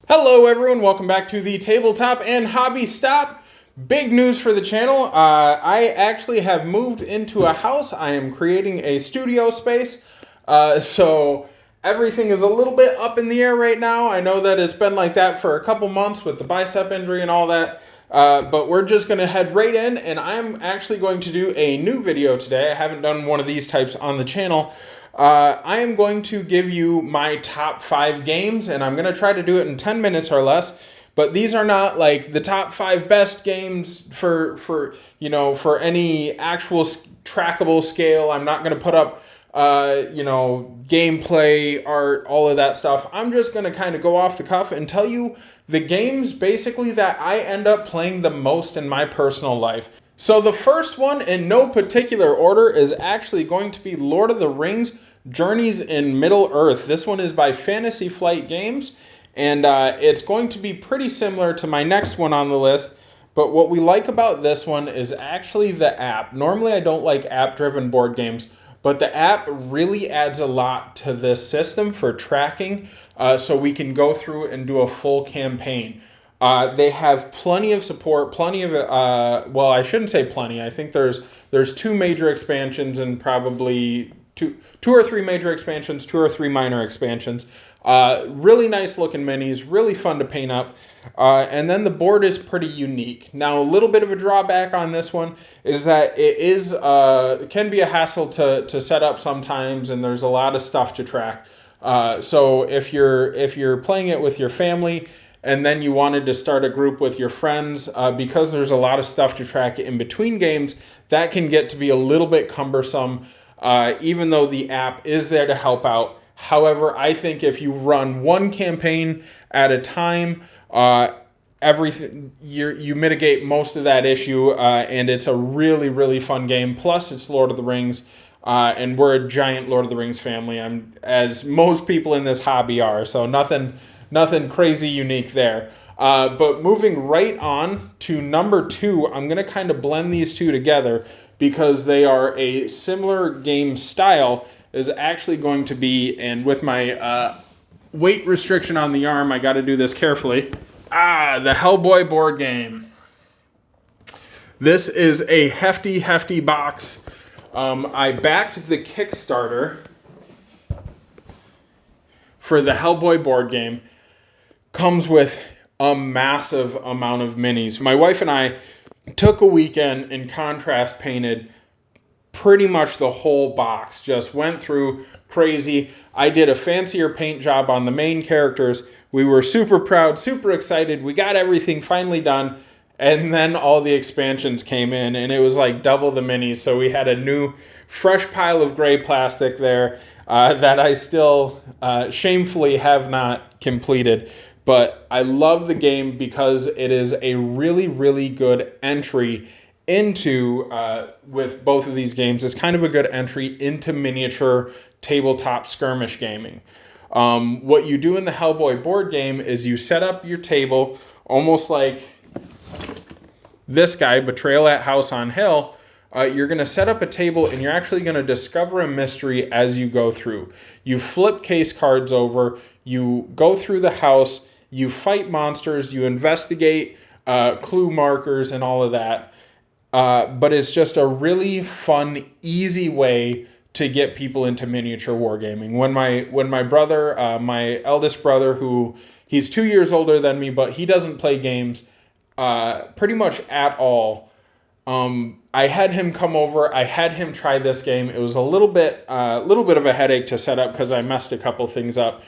Hello everyone, welcome back to the Tabletop and Hobby Stop. Big news for the channel. I actually have moved into a house. I am creating a studio space. So everything is a little bit up in the air right now. I know that it's been like that for a couple months with the bicep injury and all that. But we're just going to head right in, and I'm actually going to do a new video today. I haven't done one of these types on the channel. I am going to give you my top 5 games, and I'm going to try to do it in 10 minutes or less. But these are not like the top 5 best games for any actual trackable scale. I'm not going to put up gameplay, art, all of that stuff. I'm just going to kind of go off the cuff and tell you the games basically that I end up playing the most in my personal life. So the first one, in no particular order, is actually going to be Lord of the Rings: Journeys in Middle-earth. This one is by Fantasy Flight Games, and it's going to be pretty similar to my next one on the list. But what we like about this one is actually the app. Normally I don't like app-driven board games, but the app really adds a lot to this system for tracking, so we can go through and do a full campaign. They have plenty of support, plenty of, well, I shouldn't say plenty. I think there's 2 major expansions and probably two or three major expansions, 2 or 3 minor expansions. Really nice looking minis, really fun to paint up. And then the board is pretty unique. Now, a little bit of a drawback on this one is that it can be a hassle to set up sometimes, and there's a lot of stuff to track. So if you're playing it with your family, and then you wanted to start a group with your friends, because there's a lot of stuff to track in between games, that can get to be a little bit cumbersome, even though the app is there to help out. However, I think if you run one campaign at a time, everything you mitigate most of that issue, and it's a really, really fun game. Plus, it's Lord of the Rings, and we're a giant Lord of the Rings family, as most people in this hobby are, so nothing crazy unique there. But moving right on to number 2, I'm going to kind of blend these two together because they are a similar game style. Is actually going to be, and with my weight restriction on the arm, I got to do this carefully. The Hellboy board game. This is a hefty box. I backed the Kickstarter for the Hellboy board game. Comes with a massive amount of minis. My wife and I took a weekend and contrast painted pretty much the whole box. Just went through crazy. I did a fancier paint job on the main characters. We were super proud, super excited. We got everything finally done. And then all the expansions came in, and it was like double the minis. So we had a new, fresh pile of gray plastic there that I still shamefully have not completed. But I love the game because it is a really, really good entry into, with both of these games, it's kind of a good entry into miniature tabletop skirmish gaming. What you do in the Hellboy board game is you set up your table almost like this guy, Betrayal at House on Hill. You're going to set up a table, and you're actually going to discover a mystery as you go through. You flip case cards over, you go through the house, you fight monsters, you investigate clue markers and all of that. But it's just a really fun, easy way to get people into miniature wargaming. When my brother, my eldest brother, who he's 2 years older than me, but he doesn't play games pretty much at all. I had him come over. I had him try this game. It was a little bit of a headache to set up because I messed a couple things up.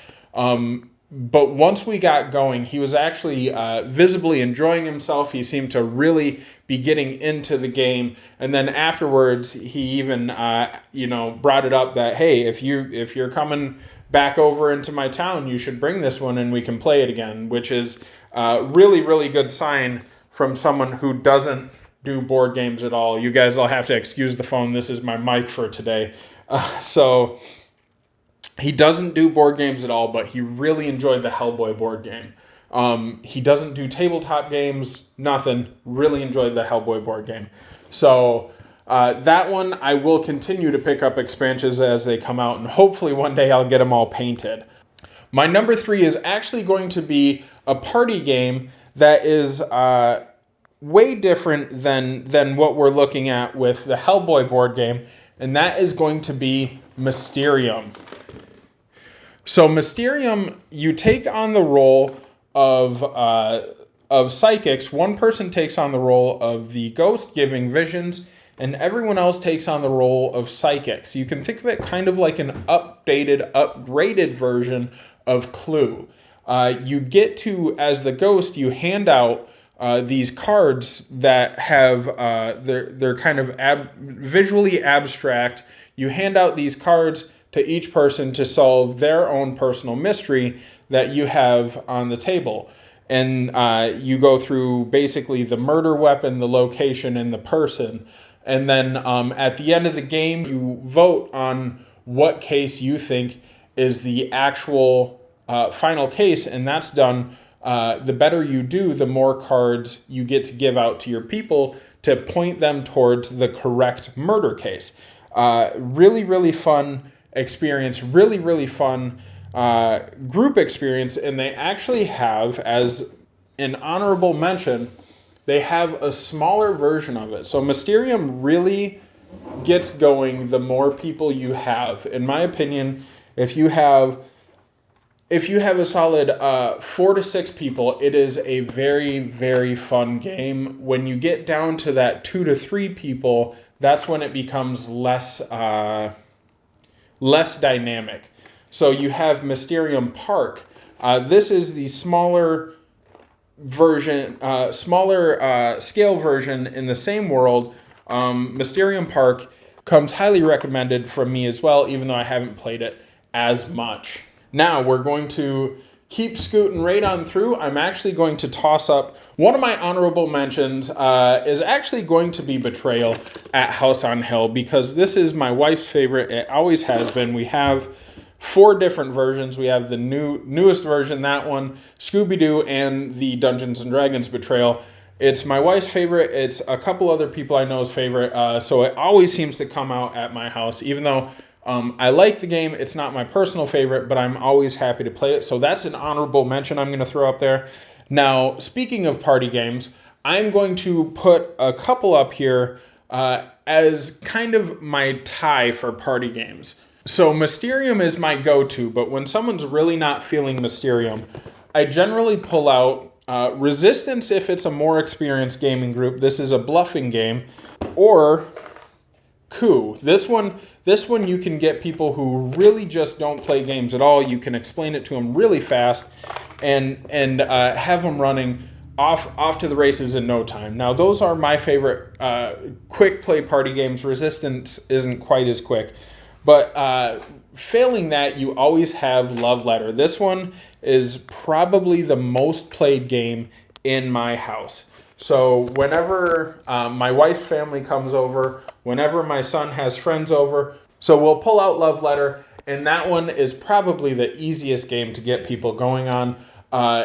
But once we got going, he was actually visibly enjoying himself. He seemed to really be getting into the game. And then afterwards, he even brought it up that, hey, if you're coming back over into my town, you should bring this one and we can play it again, which is a really, really good sign from someone who doesn't do board games at all. You guys will have to excuse the phone. This is my mic for today. So he doesn't do board games at all, but he really enjoyed the Hellboy board game. He doesn't do tabletop games, nothing. Really enjoyed the Hellboy board game. So that one, I will continue to pick up expansions as they come out, and hopefully one day I'll get them all painted. My number 3 is actually going to be a party game that is way different than what we're looking at with the Hellboy board game, and that is going to be Mysterium. So Mysterium, you take on the role of psychics. One person takes on the role of the ghost giving visions, and everyone else takes on the role of psychics. You can think of it kind of like an upgraded version of Clue. You get to, as the ghost, you hand out these cards that have, they're kind of visually abstract. You hand out these cards to each person to solve their own personal mystery that you have on the table. And you go through basically the murder weapon, the location, and the person. And then at the end of the game, you vote on what case you think is the actual final case, and that's done. The better you do, the more cards you get to give out to your people to point them towards the correct murder case. Really, really fun experience, really, really fun group experience, and they actually have, as an honorable mention, they have a smaller version of it. So Mysterium really gets going the more people you have. In my opinion, if you have a solid 4 to 6 people, it is a very, very fun game. When you get down to that 2 to 3 people, that's when it becomes less dynamic. So you have Mysterium Park. This is the smaller version, smaller scale version in the same world. Mysterium Park comes highly recommended from me as well, even though I haven't played it as much. Now we're going to keep scooting right on through. I'm actually going to toss up one of my honorable mentions is actually going to be Betrayal at House on Hill, because this is my wife's favorite. It always has been. We have 4 different versions. We have the newest version, that one, Scooby-Doo, and the Dungeons & Dragons Betrayal. It's my wife's favorite. It's a couple other people I know's favorite. So it always seems to come out at my house, even though I like the game. It's not my personal favorite, but I'm always happy to play it. So that's an honorable mention I'm going to throw up there. Now, speaking of party games, I'm going to put a couple up here as kind of my tie for party games. So Mysterium is my go-to, but when someone's really not feeling Mysterium, I generally pull out Resistance if it's a more experienced gaming group. This is a bluffing game. Or Coup. This one you can get people who really just don't play games at all. You can explain it to them really fast and have them running off to the races in no time. Now, those are my favorite quick play party games. Resistance isn't quite as quick. But failing that, you always have Love Letter. This one is probably the most played game in my house. So whenever my wife's family comes over, whenever my son has friends over, so we'll pull out Love Letter, and that one is probably the easiest game to get people going on.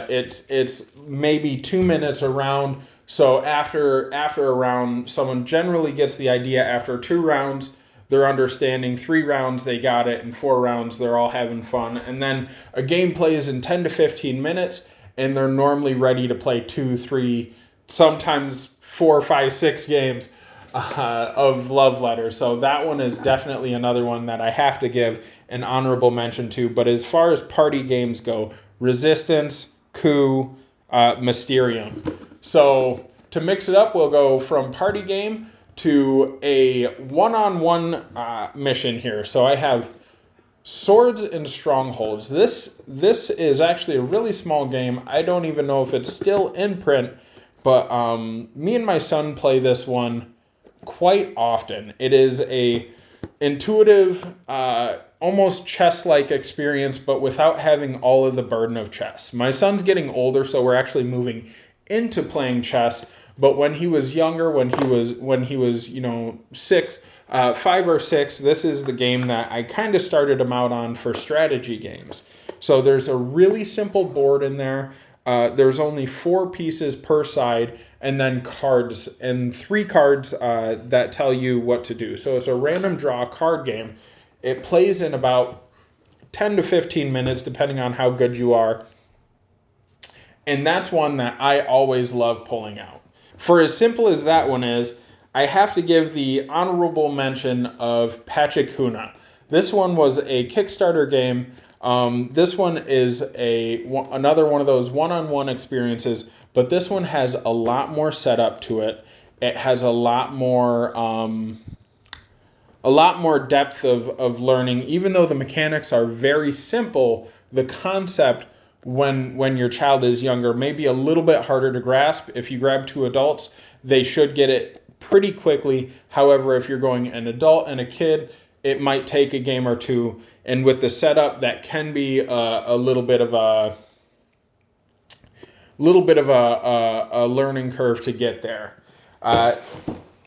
It's maybe 2 minutes a round. So after a round, someone generally gets the idea. After 2 rounds, they're understanding. 3 rounds, they got it. And 4 rounds, they're all having fun. And then a game plays in 10 to 15 minutes, and they're normally ready to play 2, 3, sometimes 4, 5, 6 games of Love Letter. So that one is definitely another one that I have to give an honorable mention to. But as far as party games go, Resistance, Coup, Mysterium. So to mix it up, we'll go from party game to a one-on-one mission here. So I have Swords and Strongholds. This is actually a really small game. I don't even know if it's still in print, but me and my son play this one quite often. It is a intuitive, almost chess-like experience, but without having all of the burden of chess. My son's getting older, so we're actually moving into playing chess. But when he was younger, when he was 6, 5 or 6, this is the game that I kind of started him out on for strategy games. So there's a really simple board in there. There's only 4 pieces per side, and then cards, and 3 cards that tell you what to do. So it's a random draw card game. It plays in about 10 to 15 minutes, depending on how good you are. And that's one that I always love pulling out. For as simple as that one is, I have to give the honorable mention of Pachacuna. This one was a Kickstarter game. This one is another one of those one-on-one experiences, but this one has a lot more setup to it. It has a lot more depth of learning. Even though the mechanics are very simple, the concept when your child is younger may be a little bit harder to grasp. If you grab two adults, they should get it pretty quickly. However, if you're going an adult and a kid, it might take a game or two. And with the setup, that can be a little bit of a learning curve to get there.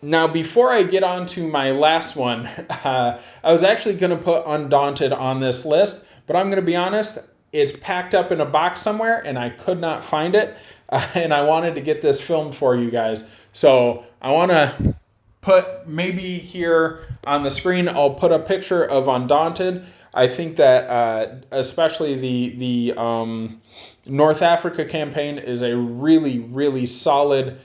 Now, before I get on to my last one, I was actually going to put Undaunted on this list, but I'm going to be honest, it's packed up in a box somewhere and I could not find it. And I wanted to get this filmed for you guys. So I want to put, maybe here on the screen, I'll put a picture of Undaunted. I think that especially the North Africa campaign is a really, really solid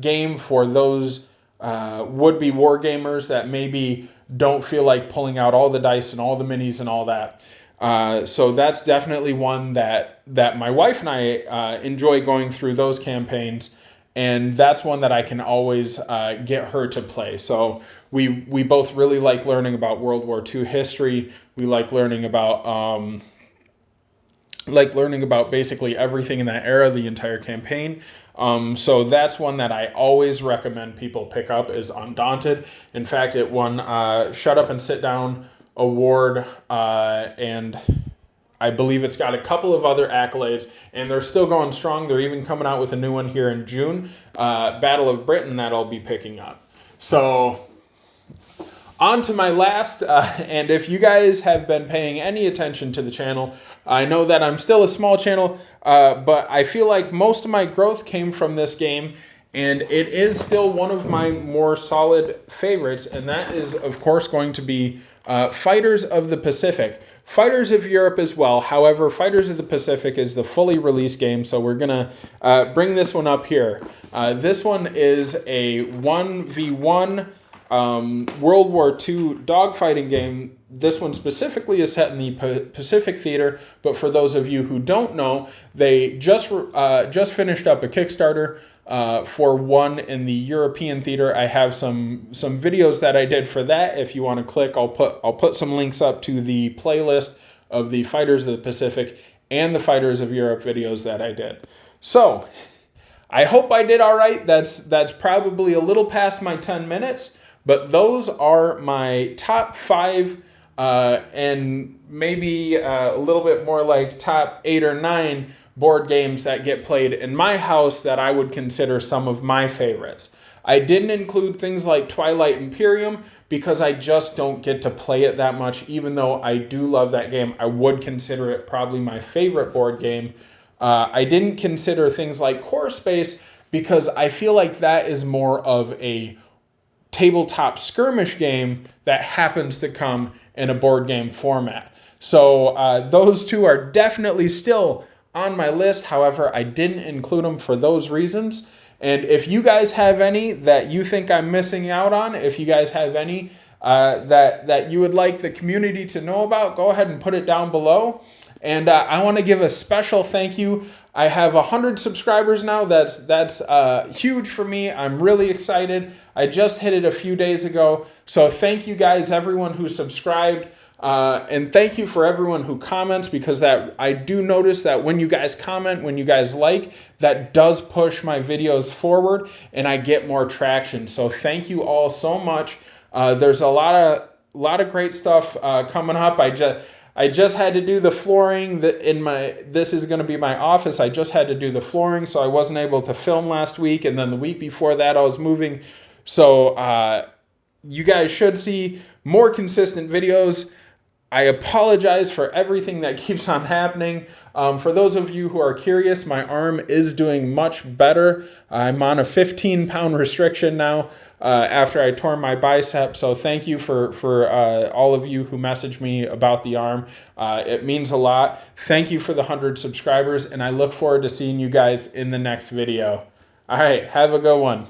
game for those would-be war gamers that maybe don't feel like pulling out all the dice and all the minis and all that. So that's definitely one that my wife and I enjoy going through those campaigns, and that's one that I can always get her to play. So we both really like learning about World War II history. We like learning about basically everything in that era, the entire campaign. So that's one that I always recommend people pick up, is Undaunted. In fact, it won Shut Up and Sit Down award, and I believe it's got a couple of other accolades, and they're still going strong. They're even coming out with a new one here in June, Battle of Britain, that I'll be picking up. So on to my last, and if you guys have been paying any attention to the channel, I know that I'm still a small channel, but I feel like most of my growth came from this game, and it is still one of my more solid favorites, and that is, of course, going to be Fighters of the Pacific. Fighters of Europe as well. However, Fighters of the Pacific is the fully released game, so we're going to bring this one up here. This one is a 1v1 World War II dogfighting game. This one specifically is set in the Pacific Theater, but for those of you who don't know, they just finished up a Kickstarter for one in the European theater. I have some videos that I did for that. If you want to click, I'll put some links up to the playlist of the Fighters of the Pacific and the Fighters of Europe videos that I did. So I hope I did all right. That's probably a little past my 10 minutes, but those are my top 5 and maybe a little bit more like top 8 or 9 board games that get played in my house that I would consider some of my favorites. I didn't include things like Twilight Imperium because I just don't get to play it that much. Even though I do love that game, I would consider it probably my favorite board game. I didn't consider things like Core Space because I feel like that is more of a tabletop skirmish game that happens to come in a board game format. So those two are definitely still on my list. However, I didn't include them for those reasons. And if you guys have any that you think I'm missing out on, if you guys have any that you would like the community to know about, go ahead and put it down below. And I want to give a special thank you. I have 100 subscribers now. That's huge for me. I'm really excited. I just hit it a few days ago. So thank you guys, everyone who subscribed. And thank you for everyone who comments, because that I do notice that when you guys comment, when you guys like, that does push my videos forward and I get more traction. So thank you all so much. There's a lot of great stuff coming up. I just had to do the flooring this is going to be my office. I just had to do the flooring, so I wasn't able to film last week. And then the week before that, I was moving. So you guys should see more consistent videos. I apologize for everything that keeps on happening. For those of you who are curious, my arm is doing much better. I'm on a 15-pound restriction now after I tore my bicep. So thank you for all of you who messaged me about the arm. It means a lot. Thank you for the 100 subscribers, and I look forward to seeing you guys in the next video. All right, have a good one.